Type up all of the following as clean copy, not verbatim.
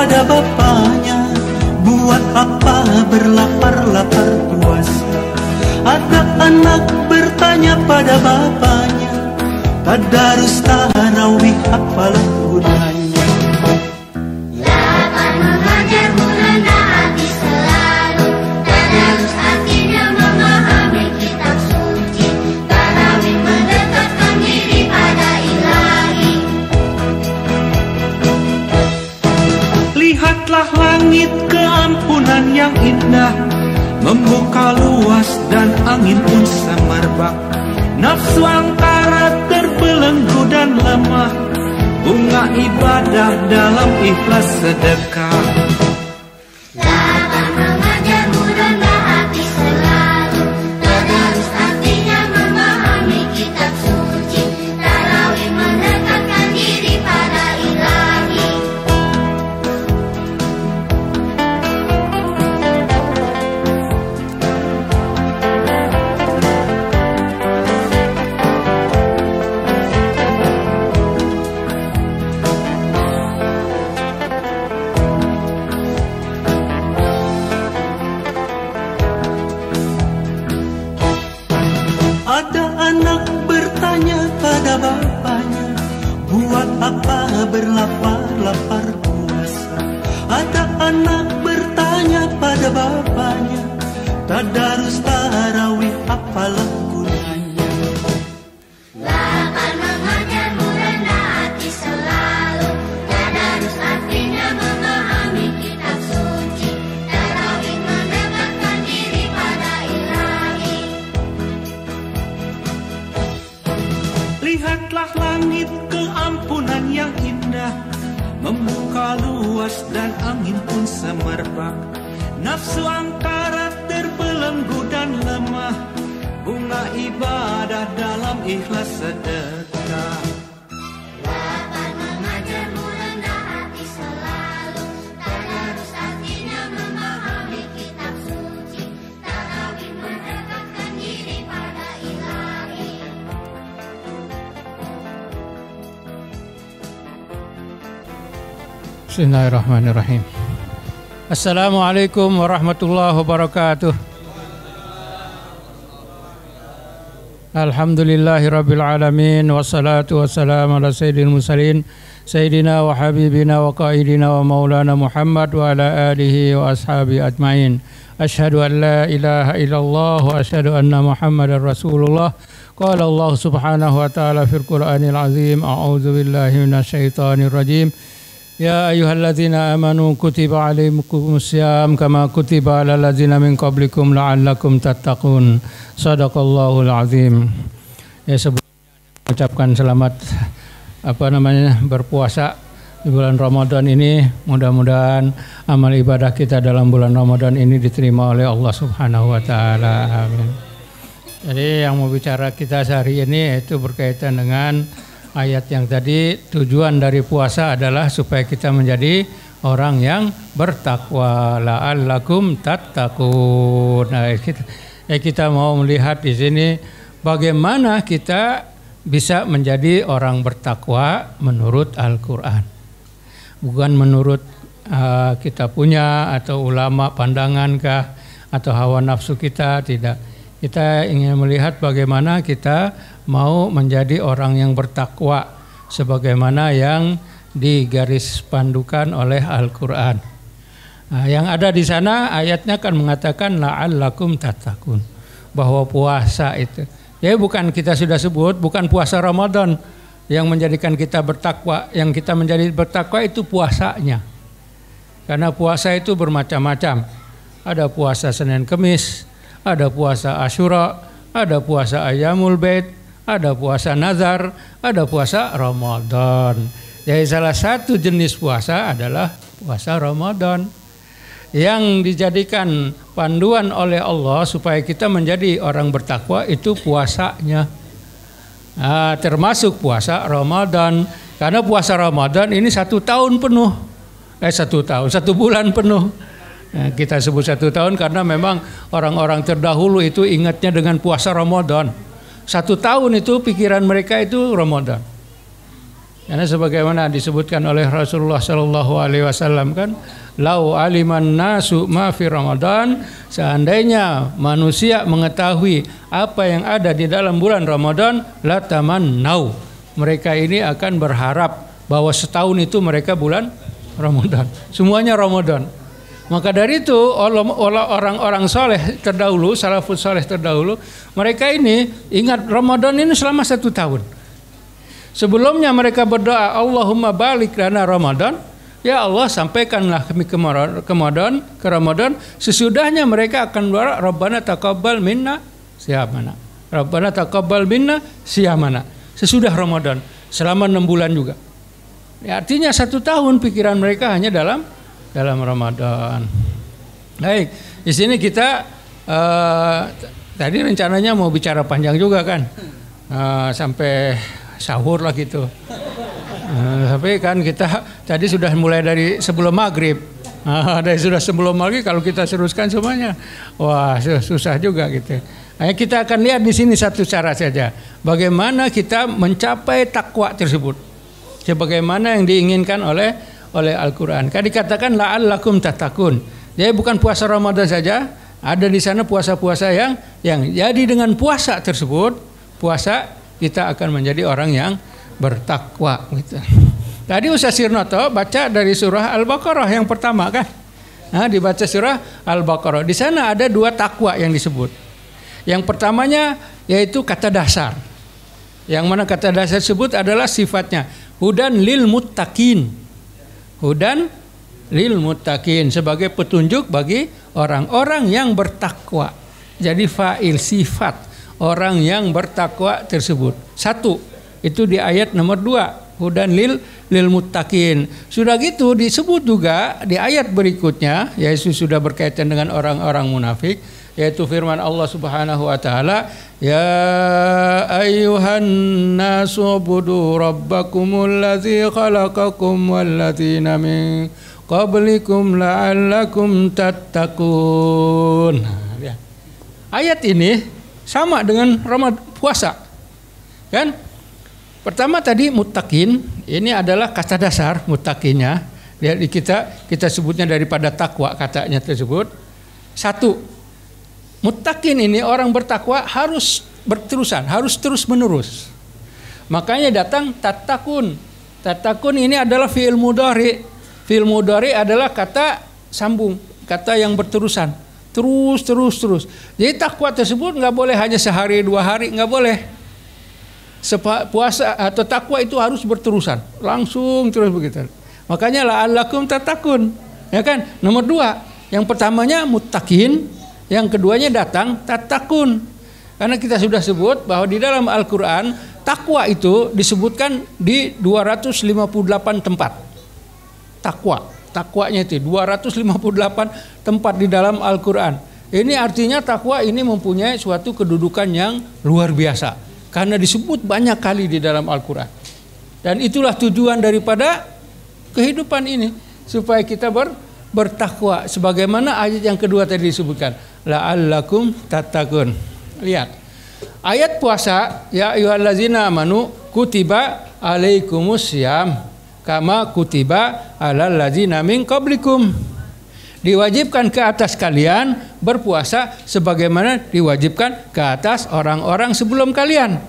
pada bapaknya, buat apa berlapar-lapar puasa. Ada anak bertanya pada bapaknya, tadarus tarawih apalah gunanya. Lapar mengajar merendah hati selalu, tadarus artinya memahami kitab suci, tarawih mendekatkan diri pada ilahi. Lihatlah langit keampunan yang indah, membuka luas dan angin pun semerbak. Nafsu angkara terbelenggu dan lemah, bunga ibadah dalam ikhlas sedekah. Lapar mengajar merendah hati selalu, tadarus artinya memahami kitab suci, tarawih mendekatkan diri pada ilahi. Ada anak bertanya pada bapaknya, buat apa berlapar-lapar puasa. Ada anak bertanya pada bapaknya, tadarus tarawih apalah gunanya. Lapar mengajar merendah hati selalu, tadarus artinya memahami kitab suci, tarawih mendekatkan diri pada ilahi. Lihatlah langit keampunan yang indah, membuka luas dan angin pun semerbak. Nafsu angkara terbelenggu dan lemah, bunga ibadah dalam ikhlas sedekah. Lapar mengajar merendah hati selalu, tadarus artinya memahami kitab suci, tarawih mendekatkan diri pada ilahi. Bismillahirrahmanirrahim. Assalamualaikum warahmatullahi wabarakatuh. Alhamdulillahirabbil alamin, wassalatu wassalamu ala sayyidil mursalin sayyidina wa habibina wa qaidina wa maulana Muhammad wa ala alihi wa ashabi ajmain. Asyhadu an la ilaha illallah wa asyhadu anna Muhammadar Rasulullah. Qala Allah subhanahu wa ta'ala fil Qur'anil azim, a'udzu billahi minasyaitonir rajim. Ya ayyuhalladzina amanu kutiba alaikumus syiyam kama kutiba alal ladzina min qablikum la'allakum tattaqun. Shadaqallahul azim. Ya, sebelumnya mengucapkan selamat berpuasa di bulan Ramadan ini. Mudah-mudahan amal ibadah kita dalam bulan Ramadan ini diterima oleh Allah Subhanahu wa taala. Amin. Jadi yang mau bicara kita sehari ini yaitu berkaitan dengan ayat yang tadi. Tujuan dari puasa adalah supaya kita menjadi orang yang bertakwa, la'allakum tattaqun. Nah, kita mau melihat di sini bagaimana kita bisa menjadi orang bertakwa menurut Al-Qur'an. Bukan menurut kita punya atau ulama pandangankah atau hawa nafsu kita, tidak. Kita ingin melihat bagaimana kita mau menjadi orang yang bertakwa sebagaimana yang digaris pandukan oleh Al-Qur'an. Nah, yang ada di sana ayatnya kan mengatakan la'allakum tattaqun, bahwa puasa itu ya bukan kita sudah sebut, bukan puasa Ramadan yang menjadikan kita bertakwa. Yang kita menjadi bertakwa itu puasanya. Karena puasa itu bermacam-macam. Ada puasa Senin Kemis, ada puasa Asyura, ada puasa Ayyamul Bait, ada puasa nazar, ada puasa Ramadan. Jadi salah satu jenis puasa adalah puasa Ramadan yang dijadikan panduan oleh Allah supaya kita menjadi orang bertakwa itu puasanya. Nah, termasuk puasa Ramadan. Karena puasa Ramadan ini 1 tahun penuh. 1 bulan penuh. Nah, kita sebut 1 tahun karena memang orang-orang terdahulu itu ingatnya dengan puasa Ramadan. 1 tahun itu pikiran mereka itu Ramadan. Karena sebagaimana disebutkan oleh Rasulullah Shallallahu Alaihi Wasallam kan, lau aliman nasu ma fi Ramadan, seandainya manusia mengetahui apa yang ada di dalam bulan Ramadan, la tamannau, mereka ini akan berharap bahwa setahun itu mereka bulan Ramadan, semuanya Ramadan. Maka dari itu orang-orang soleh terdahulu, salafus soleh terdahulu, mereka ini ingat Ramadan ini selama 1 tahun. Sebelumnya mereka berdoa, Allahumma balik lana Ramadan, ya Allah sampaikanlah kami ke Ramadan. Sesudahnya mereka akan berdoa, Rabbana taqabbal minna siyamana. Rabbana taqabbal minna siyamana. Sesudah Ramadan, selama 6 bulan juga. Ya, artinya 1 tahun pikiran mereka hanya dalam Ramadan. Baik, di sini kita tadi rencananya mau bicara panjang juga kan, sampai sahur lah gitu. Tapi kan kita tadi sudah mulai dari sebelum maghrib. Dari sudah sebelum maghrib kalau kita teruskan semuanya, wah susah juga gitu. Nah, kita akan lihat di sini satu cara saja, bagaimana kita mencapai takwa tersebut, sebagaimana yang diinginkan oleh Al-Quran. Kan dikatakan la'allakum tattaqun. Jadi bukan puasa Ramadan saja, ada di sana puasa-puasa yang jadi dengan puasa tersebut, puasa kita akan menjadi orang yang bertakwa gitu. Tadi Ustaz Sirnoto baca dari surah Al-Baqarah yang pertama kan. Nah, dibaca surah Al-Baqarah. Di sana ada 2 takwa yang disebut. Yang pertamanya yaitu kata dasar. Yang mana kata dasar tersebut adalah sifatnya hudan lil muttaqin. Hudan lil muttaqin, sebagai petunjuk bagi orang-orang yang bertakwa. Jadi fa'il, sifat orang yang bertakwa tersebut. 1, itu di ayat nomor 2, hudan lil muttaqin. Sudah gitu disebut juga di ayat berikutnya, yaitu sudah berkaitan dengan orang-orang munafik, yaitu firman Allah Subhanahu wa taala, ya ayyuhan nasu budu rabbakumul ladzi khalaqakum wal ladzina min qablikum la'allakum tattaqun. Ayat ini sama dengan Ramadan, puasa. Kan? Pertama tadi muttaqin, ini adalah kata dasar muttaqinnya. Di kita sebutnya daripada takwa katanya tersebut. 1, muttaqin ini orang bertakwa harus berterusan, harus terus menerus. Makanya datang tattaqun. Tattaqun ini adalah fi'il mudhari. Fi'il mudhari adalah kata sambung, kata yang berterusan. Terus. Jadi takwa tersebut nggak boleh hanya sehari 2 hari, nggak boleh. Puasa atau takwa itu harus berterusan, langsung terus begitu. Makanya la'allakum tattaqun, ya kan? Nomor 2, yang pertamanya muttaqin, yang keduanya datang tattaqun. Karena kita sudah sebut bahwa di dalam Al-Quran takwa itu disebutkan di 258 tempat. Takwanya itu 258 tempat di dalam Al-Quran. Ini artinya takwa ini mempunyai suatu kedudukan yang luar biasa, karena disebut banyak kali di dalam Al-Quran. Dan itulah tujuan daripada kehidupan ini, supaya kita bertakwa. Sebagaimana ayat yang kedua tadi disebutkan, la'allakum tattaqun. Lihat ayat puasa, ya ayyuhallazina amanu kutiba alaikumussyam kama kutiba alal ladzina min qablikum. Diwajibkan ke atas kalian berpuasa sebagaimana diwajibkan ke atas orang-orang sebelum kalian.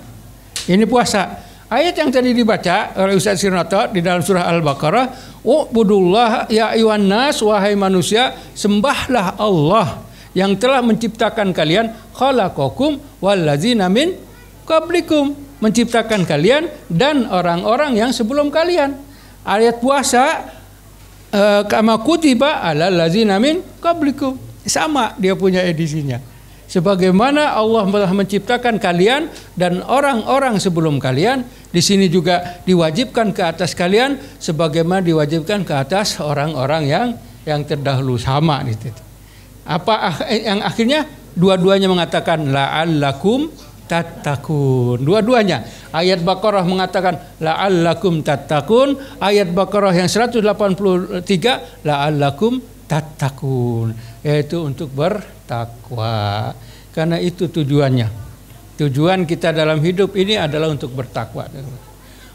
Ini puasa. Ayat yang tadi dibaca oleh Ustaz Sirnoto di dalam surah Al-Baqarah, "Ubudullah ya ayyuhan nas, wahai manusia, sembahlah Allah yang telah menciptakan kalian, khalaqakum walladzina min qablikum, menciptakan kalian dan orang-orang yang sebelum kalian." Ayat puasa kama kutiba alal ladzina min qablikum, sama dia punya edisinya. Sebagaimana Allah telah menciptakan kalian dan orang-orang sebelum kalian, di sini juga diwajibkan ke atas kalian sebagaimana diwajibkan ke atas orang-orang yang terdahulu, sama gitu. Apa yang akhirnya dua-duanya mengatakan la'allakum tattaqun. Dua-duanya. Ayat Baqarah mengatakan la'allakum tattaqun, ayat Baqarah yang 183 la'allakum tattaqun, yaitu untuk bertakwa. Karena itu tujuannya. Tujuan kita dalam hidup ini adalah untuk bertakwa.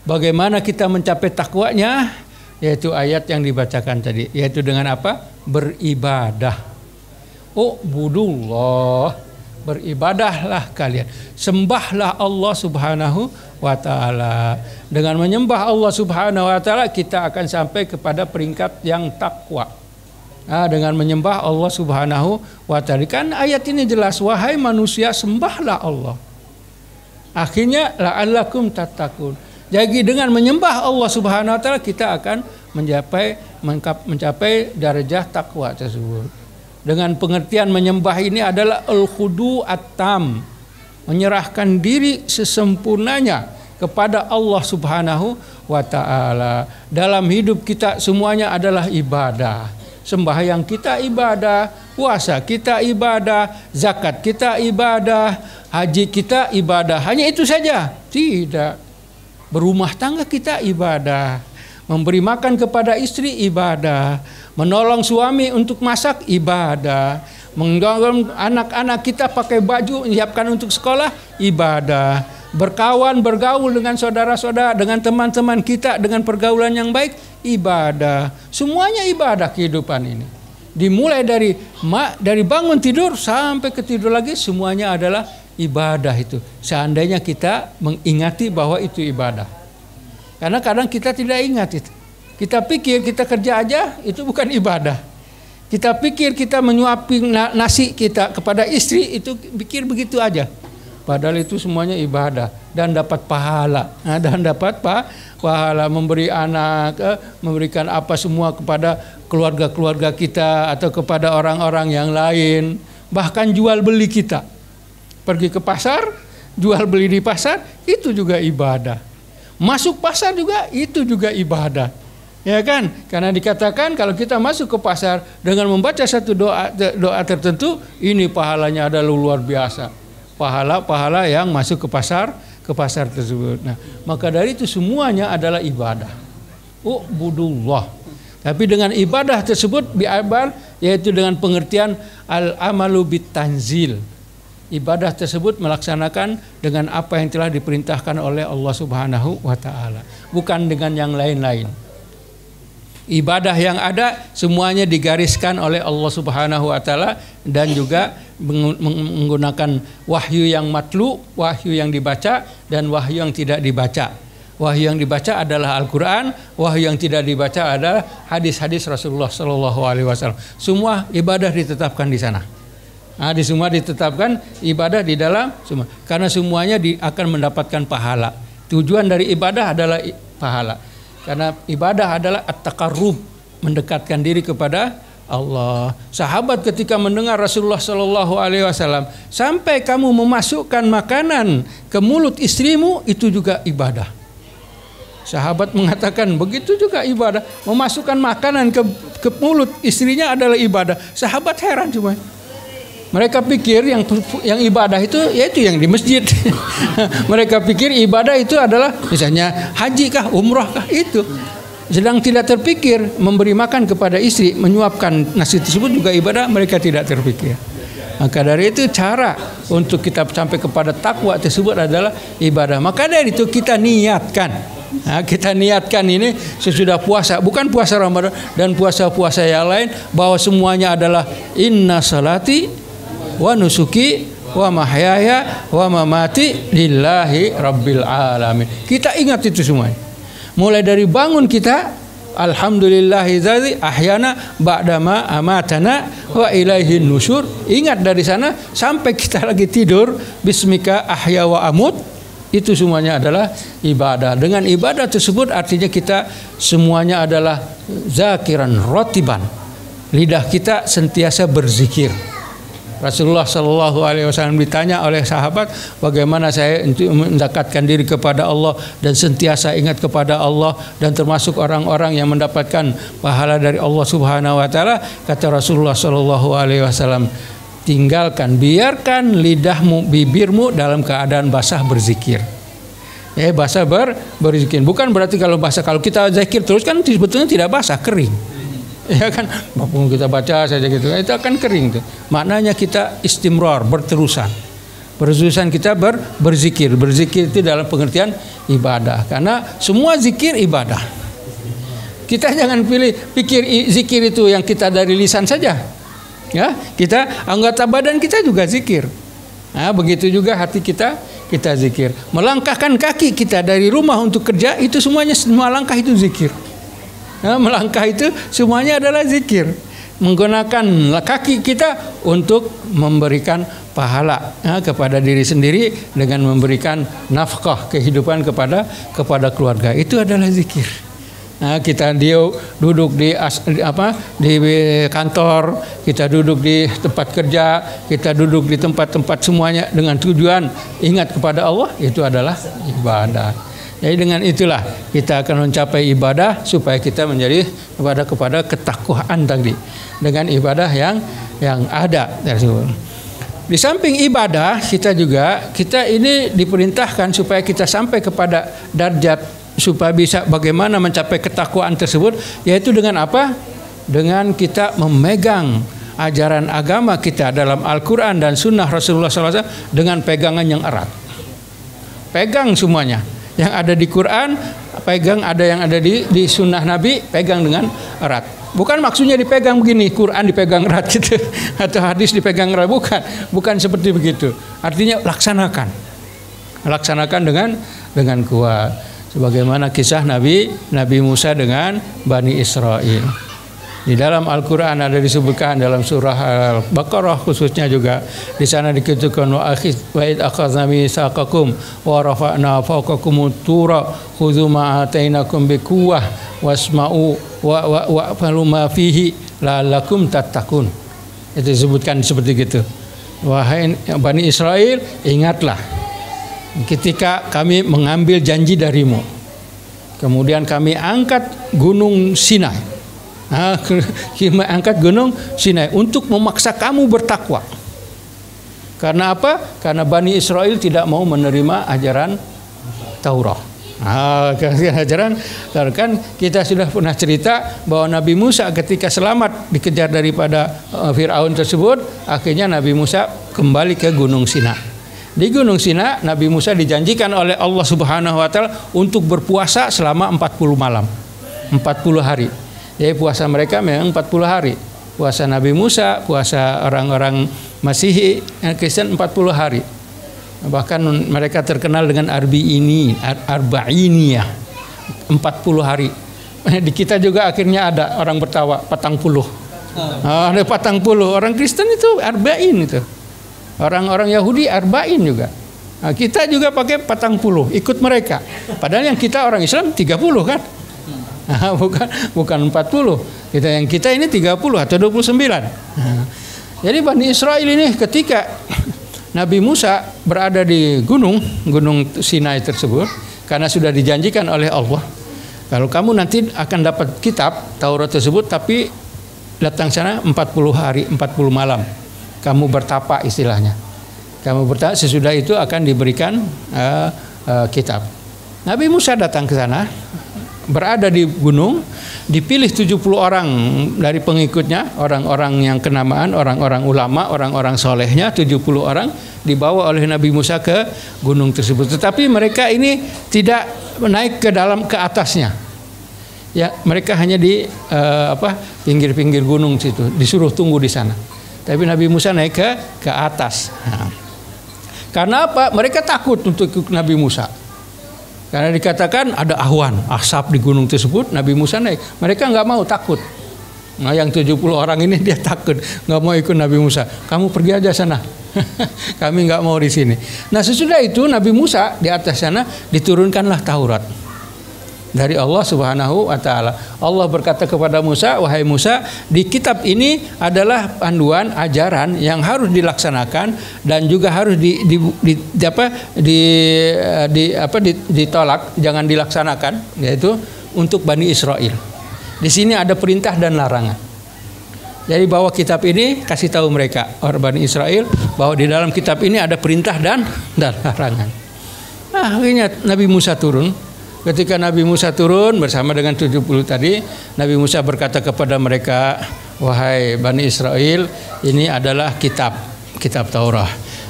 Bagaimana kita mencapai takwanya? Yaitu ayat yang dibacakan tadi, yaitu dengan apa? Beribadah. Ubudullah, beribadahlah kalian, sembahlah Allah Subhanahu wa ta'ala. Dengan menyembah Allah Subhanahu wa ta'ala kita akan sampai kepada peringkat yang takwa. Dengan menyembah Allah Subhanahu wa ta'ala. Kan ayat ini jelas, wahai manusia sembahlah Allah. Akhirnya la'allakum tattaqun. Jadi dengan menyembah Allah Subhanahu wa ta'ala kita akan mencapai darajah takwa tersebut. Dengan pengertian menyembah ini adalah al-khudu at-tam, menyerahkan diri sesempurnanya kepada Allah Subhanahu wa ta'ala. Dalam hidup kita semuanya adalah ibadah. Sembahyang kita ibadah, puasa kita ibadah, zakat kita ibadah, haji kita ibadah. Hanya itu saja? Tidak. Berumah tangga kita ibadah, memberi makan kepada istri ibadah, menolong suami untuk masak ibadah, mendorong anak-anak kita pakai baju, menyiapkan untuk sekolah ibadah, berkawan, bergaul dengan saudara-saudara, dengan teman-teman kita, dengan pergaulan yang baik ibadah. Semuanya ibadah kehidupan ini. Dimulai dari bangun tidur sampai ke tidur lagi semuanya adalah ibadah itu. Seandainya kita mengingati bahwa itu ibadah. Karena kadang kita tidak ingat itu. Kita pikir kita kerja aja itu bukan ibadah. Kita pikir kita menyuapin nasi kita kepada istri itu pikir begitu aja. Padahal itu semuanya ibadah dan dapat pahala. Dan dapat pahala memberi anak, memberikan apa semua kepada keluarga-keluarga kita atau kepada orang-orang yang lain. Bahkan jual beli kita. Pergi ke pasar, jual beli di pasar, itu juga ibadah. Masuk pasar juga, itu juga ibadah. Ya kan? Karena dikatakan kalau kita masuk ke pasar dengan membaca satu doa tertentu, ini pahalanya adalah luar biasa. Pahala-pahala yang masuk ke pasar tersebut. Nah, maka dari itu semuanya adalah ibadah. Ubudullah. Tapi dengan ibadah tersebut bi'abar, yaitu dengan pengertian al-amalu bitanzil. Ibadah tersebut melaksanakan dengan apa yang telah diperintahkan oleh Allah Subhanahu wa ta'ala, bukan dengan yang lain-lain. Ibadah yang ada semuanya digariskan oleh Allah Subhanahu wa ta'ala dan juga menggunakan wahyu yang matlu, wahyu yang dibaca dan wahyu yang tidak dibaca. Wahyu yang dibaca adalah Al-Quran, wahyu yang tidak dibaca adalah hadis-hadis Rasulullah SAW. Semua ibadah ditetapkan di sana. Di semua ditetapkan ibadah di dalam semua, karena semuanya akan mendapatkan pahala. Tujuan dari ibadah adalah pahala, karena ibadah adalah at-taqarrub, mendekatkan diri kepada Allah. Sahabat ketika mendengar Rasulullah SAW, sampai kamu memasukkan makanan ke mulut istrimu itu juga ibadah. Sahabat mengatakan begitu juga ibadah, memasukkan makanan ke mulut istrinya adalah ibadah. Sahabat heran cuma. Mereka pikir yang ibadah itu yaitu yang di masjid. Mereka pikir ibadah itu adalah misalnya haji kah, umrah kah, itu. Sedang tidak terpikir memberi makan kepada istri, menyuapkan nasi tersebut juga ibadah, mereka tidak terpikir. Maka dari itu cara untuk kita sampai kepada takwa tersebut adalah ibadah. Maka dari itu kita niatkan. Kita niatkan ini sesudah puasa, bukan puasa Ramadan dan puasa-puasa yang lain, bahwa semuanya adalah inna salati wa nusuki wa mahyaya wa mamati lillahi rabbil alamin. Kita ingat itu semua. Mulai dari bangun kita alhamdulillahilladzi ahyana ba'dama amatana wa ilaihin nusyur. Ingat dari sana sampai kita lagi tidur bismika ahya wa amut. Itu semuanya adalah ibadah. Dengan ibadah tersebut artinya kita semuanya adalah zakiran rotiban. Lidah kita sentiasa berzikir. Rasulullah SAW ditanya oleh sahabat, bagaimana saya untuk mendekatkan diri kepada Allah dan sentiasa ingat kepada Allah dan termasuk orang-orang yang mendapatkan pahala dari Allah Subhanahu wa ta'ala. Kata Rasulullah SAW, tinggalkan, biarkan lidahmu, bibirmu dalam keadaan basah berzikir. Basah berzikir. Bukan berarti kalau kita zikir terus kan sebetulnya tidak basah, kering. Ya kan, walaupun kita baca saja gitu, itu akan kering tuh. Maknanya kita istimrar, berterusan. Berurusan kita berzikir. Berzikir itu dalam pengertian ibadah. Karena semua zikir ibadah. Kita jangan pikir zikir itu yang kita dari lisan saja. Ya, kita anggota badan kita juga zikir. Nah, begitu juga hati kita zikir. Melangkahkan kaki kita dari rumah untuk kerja, itu semuanya, semua langkah itu zikir. Nah, melangkah itu semuanya adalah zikir. Menggunakan kaki kita untuk memberikan pahala kepada diri sendiri dengan memberikan nafkah kehidupan kepada keluarga, itu adalah zikir. Nah, kita duduk di kantor, kita duduk di tempat kerja, kita duduk di tempat-tempat semuanya dengan tujuan ingat kepada Allah, itu adalah ibadah. Jadi dengan itulah kita akan mencapai ibadah supaya kita menjadi kepada ketakwaan tadi dengan ibadah yang ada. Di samping ibadah kita ini diperintahkan supaya kita sampai kepada derajat supaya bisa bagaimana mencapai ketakwaan tersebut, yaitu dengan apa? Dengan kita memegang ajaran agama kita dalam Al-Quran dan Sunnah Rasulullah SAW dengan pegangan yang erat. Pegang semuanya. Yang ada di Quran pegang, ada yang ada di Sunnah Nabi pegang dengan erat. Bukan maksudnya dipegang begini, Quran dipegang erat gitu, atau hadis dipegang erat, bukan seperti begitu. Artinya laksanakan dengan kuat. Sebagaimana kisah Nabi Musa dengan Bani Israel. Di dalam Al-Quran ada disebutkan dalam surah Al-Baqarah khususnya juga, di sana dikatakan wa id akhadna mitsaqakum wa rafa'na fawqakumut tura khudzu ma atainakum biquwwah wasma'u wa falu ma fihi la'allakum tattaqun. Itu disebutkan seperti itu. Wahai Bani Israel, ingatlah ketika kami mengambil janji darimu, kemudian kami angkat gunung Sinai. Kita angkat gunung Sinai untuk memaksa kamu bertakwa. Karena apa? Karena Bani Israel tidak mau menerima ajaran Taurat. Ajaran kan kita sudah pernah cerita bahwa Nabi Musa ketika selamat dikejar daripada Fir'aun tersebut, akhirnya Nabi Musa kembali ke gunung Sinai. Di gunung Sinai Nabi Musa dijanjikan oleh Allah Subhanahu wa taala untuk berpuasa selama 40 malam. 40 hari. Jadi puasa mereka memang 40 hari. Puasa Nabi Musa, puasa orang-orang Masihi, Kristen 40 hari. Bahkan mereka terkenal dengan arba'iniyah, 40 hari. Di kita juga akhirnya ada orang bertawa patang puluh. Ada patang puluh. Orang Kristen itu arba'in itu. Orang-orang Yahudi arba'in juga. Nah, kita juga pakai patang puluh, ikut mereka. Padahal yang kita orang Islam 30 kan. Bukan 40. Kita ini 30 atau 29. Jadi Bani Israel ini ketika Nabi Musa berada di gunung Sinai tersebut, karena sudah dijanjikan oleh Allah, kalau kamu nanti akan dapat kitab Taurat tersebut, tapi datang sana 40 hari 40 malam kamu bertapa, istilahnya kamu bertapa, sesudah itu akan diberikan kitab. Nabi Musa datang ke sana, berada di gunung, dipilih 70 orang dari pengikutnya, orang-orang yang kenamaan, orang-orang ulama, orang-orang solehnya, 70 orang dibawa oleh Nabi Musa ke gunung tersebut. Tetapi mereka ini tidak naik ke atasnya. Ya, mereka hanya di pinggir-pinggir gunung situ, disuruh tunggu di sana. Tapi Nabi Musa naik ke atas. Nah, karena apa? Mereka takut untuk ikut Nabi Musa. Karena dikatakan ada awan, asap di gunung tersebut, Nabi Musa naik. Mereka nggak mau, takut. Nah, yang 70 orang ini dia takut, nggak mau ikut Nabi Musa. Kamu pergi aja sana. Kami nggak mau di sini. Nah, sesudah itu Nabi Musa di atas sana diturunkanlah Taurat dari Allah Subhanahu wa taala. Allah berkata kepada Musa, "Wahai Musa, di kitab ini adalah panduan ajaran yang harus dilaksanakan dan juga harus ditolak, jangan dilaksanakan, yaitu untuk Bani Israel. Di sini ada perintah dan larangan." Jadi bawa kitab ini, kasih tahu mereka orang Bani Israel bahwa di dalam kitab ini ada perintah dan larangan. Nah, akhirnya Nabi Musa turun. Ketika Nabi Musa turun bersama dengan 70 tadi, Nabi Musa berkata kepada mereka, "Wahai Bani Israel, ini adalah kitab Taurat.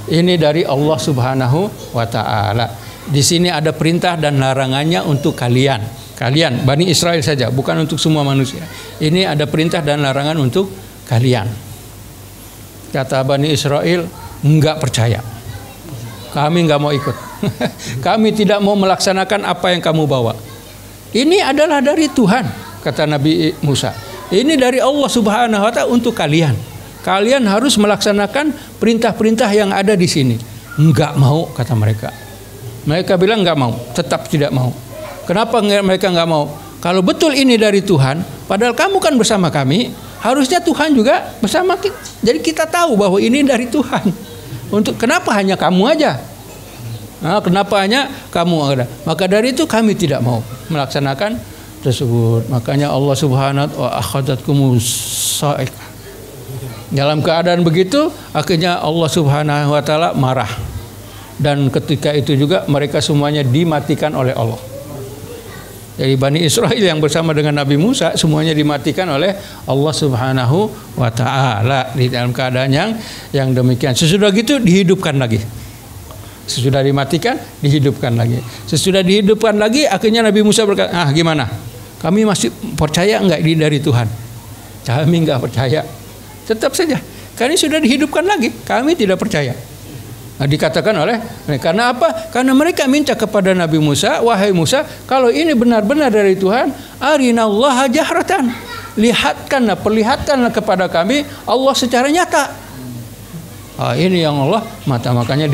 Ini dari Allah Subhanahu wa taala. Di sini ada perintah dan larangannya untuk kalian. Kalian Bani Israel saja, bukan untuk semua manusia. Ini ada perintah dan larangan untuk kalian. Kata Bani Israel, enggak percaya. Kami enggak mau ikut. Kami tidak mau melaksanakan apa yang kamu bawa. Ini adalah dari Tuhan, kata Nabi Musa. Ini dari Allah Subhanahu wa taala untuk kalian. Kalian harus melaksanakan perintah-perintah yang ada di sini. Enggak mau, kata mereka. Mereka bilang enggak mau, tetap tidak mau. Kenapa mereka enggak mau? Kalau betul ini dari Tuhan, padahal kamu kan bersama kami, harusnya Tuhan juga bersama kita. Jadi kita tahu bahwa ini dari Tuhan. Kenapa hanya kamu aja? Nah, kenapa hanya kamu ada? Maka dari itu kami tidak mau melaksanakan tersebut. Makanya Allah Subhanahu wa akhadhatkumus sa'iqah. Dalam keadaan begitu, akhirnya Allah Subhanahu wa taala marah. Dan ketika itu juga mereka semuanya dimatikan oleh Allah. Jadi Bani Israel yang bersama dengan Nabi Musa semuanya dimatikan oleh Allah Subhanahu wa taala di dalam keadaan yang demikian. Sesudah gitu dihidupkan lagi. Sesudah dimatikan dihidupkan lagi. Sesudah dihidupkan lagi akhirnya Nabi Musa berkata, gimana? Kami masih percaya enggak ini dari Tuhan? Kami enggak percaya. Tetap saja. Kami sudah dihidupkan lagi. Kami tidak percaya. Nah, dikatakan oleh, karena apa? Karena mereka minta kepada Nabi Musa, wahai Musa, kalau ini benar-benar dari Tuhan, arinallaha jahratan. Perlihatkanlah kepada kami Allah secara nyata. Ini yang Allah makanya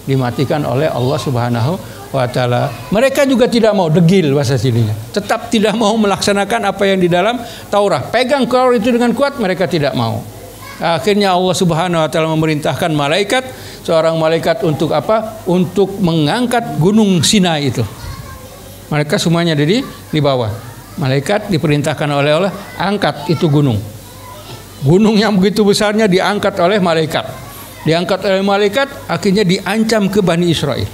dimatikan oleh Allah Subhanahu wa taala. Mereka juga tidak mau, degil bahasa sininya. Tetap tidak mau melaksanakan apa yang di dalam Taurat. Pegang Taurat itu dengan kuat, mereka tidak mau. Akhirnya Allah Subhanahu wa taala memerintahkan seorang malaikat untuk apa? Untuk mengangkat gunung Sinai itu. Mereka semuanya di bawah. Malaikat diperintahkan oleh Allah, angkat itu gunung. Gunung yang begitu besarnya diangkat oleh malaikat. Diangkat oleh malaikat, akhirnya diancam ke Bani Israel.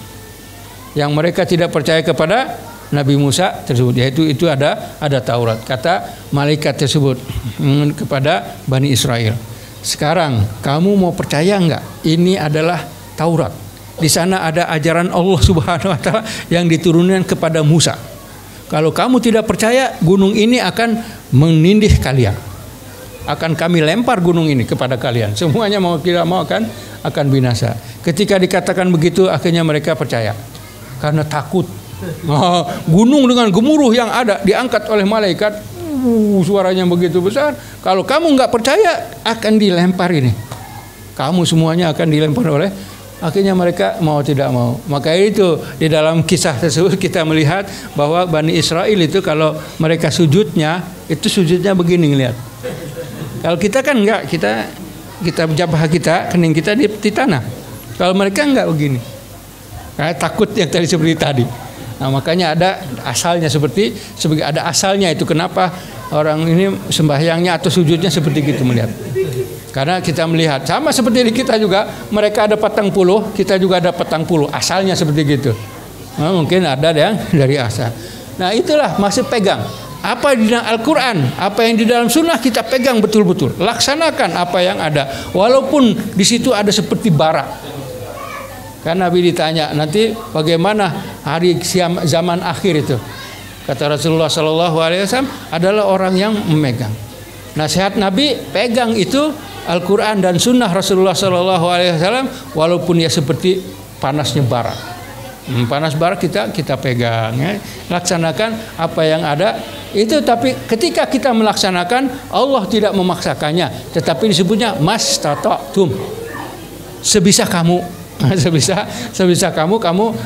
Yang mereka tidak percaya kepada Nabi Musa tersebut, yaitu itu ada Taurat. Kata malaikat tersebut kepada Bani Israel, sekarang kamu mau percaya enggak? Ini adalah Taurat. Di sana ada ajaran Allah Subhanahu wa taala yang diturunkan kepada Musa. Kalau kamu tidak percaya, gunung ini akan menindih kalian. Akan kami lempar gunung ini kepada kalian. Semuanya mau tidak mau akan binasa. Ketika dikatakan begitu, akhirnya mereka percaya. Karena takut. Gunung dengan gemuruh yang ada diangkat oleh malaikat. Suaranya begitu besar. Kalau kamu nggak percaya, akan dilempar ini. Kamu semuanya akan dilempar oleh. Akhirnya mereka mau tidak mau. Maka itu di dalam kisah tersebut kita melihat bahwa Bani Israel itu kalau mereka sujudnya begini lihat. Kalau kita kan enggak, kita jabah kita, kening kita di tanah. Kalau mereka enggak begini. Karena takut yang tadi seperti tadi. Nah, makanya ada asalnya seperti ada asalnya itu kenapa orang ini sembahyangnya atau sujudnya seperti gitu melihat. Karena kita melihat sama seperti di kita juga, mereka ada 40, kita juga ada 40. Asalnya seperti gitu. Nah, mungkin ada yang dari asal. Nah, itulah masih pegang. Apa di dalam Al-Quran, apa yang di dalam Sunnah kita pegang betul-betul. Laksanakan apa yang ada, walaupun di situ ada seperti bara. Kan Nabi ditanya nanti bagaimana hari zaman akhir itu. Kata Rasulullah SAW adalah orang yang memegang. Nasihat Nabi pegang itu Al-Quran dan Sunnah Rasulullah SAW walaupun ya seperti panasnya bara. Panas bara kita pegang ya. Laksanakan apa yang ada itu, tapi ketika kita melaksanakan Allah tidak memaksakannya, tetapi disebutnya mastata'tum, sebisa kamu, sebisa kamu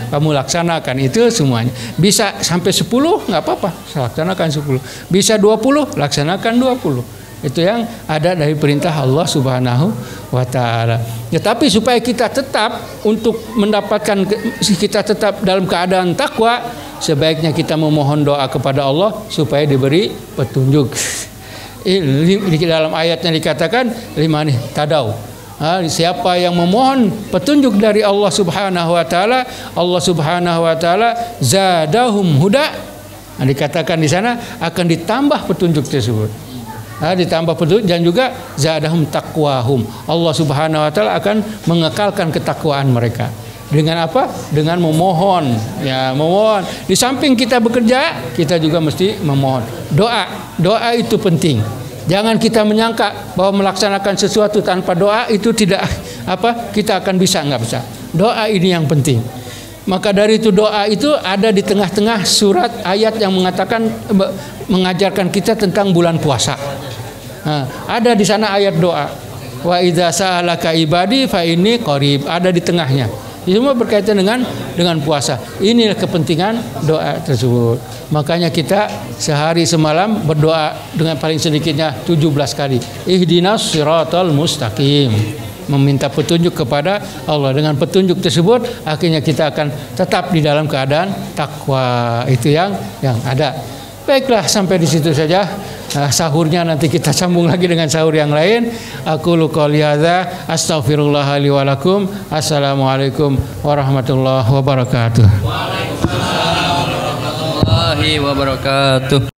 laksanakan itu semuanya. Bisa sampai 10 nggak apa-apa, laksanakan 10. Bisa 20 laksanakan 20. Itu yang ada dari perintah Allah Subhanahu wa taala. Ya, tapi supaya kita tetap kita tetap dalam keadaan takwa, sebaiknya kita memohon doa kepada Allah supaya diberi petunjuk. Di dalam ayatnya dikatakan limani tadau. Siapa yang memohon petunjuk dari Allah Subhanahu wa taala, Allah Subhanahu wa taala zadahum huda. Dikatakan di sana akan ditambah petunjuk tersebut. ditambah petunjuk dan juga zadahum taqwahum. Allah Subhanahu wa taala akan mengekalkan ketakwaan mereka. Dengan apa? Dengan memohon. Ya, memohon. Di samping kita bekerja, kita juga mesti memohon. Doa itu penting. Jangan kita menyangka bahwa melaksanakan sesuatu tanpa doa itu tidak kita akan bisa, enggak bisa. Doa ini yang penting. Maka dari itu doa itu ada di tengah-tengah surat ayat yang mengajarkan kita tentang bulan puasa. Nah, ada di sana ayat doa. Wa idza sa'alaka ibadi fa inni qarib, ada di tengahnya. Ini semua berkaitan dengan puasa. Inilah kepentingan doa tersebut. Makanya kita sehari semalam berdoa dengan paling sedikitnya 17 kali. Ihdinas siratal mustaqim. Meminta petunjuk kepada Allah. Dengan petunjuk tersebut akhirnya kita akan tetap di dalam keadaan takwa. Itu yang ada. Baiklah, sampai di situ saja. Sahurnya nanti kita sambung lagi dengan sahur yang lain. Aku qouli hadza astaghfirullah li wa lakum. Assalamualaikum warahmatullahi wabarakatuh. Waalaikumsalam warahmatullahi wabarakatuh.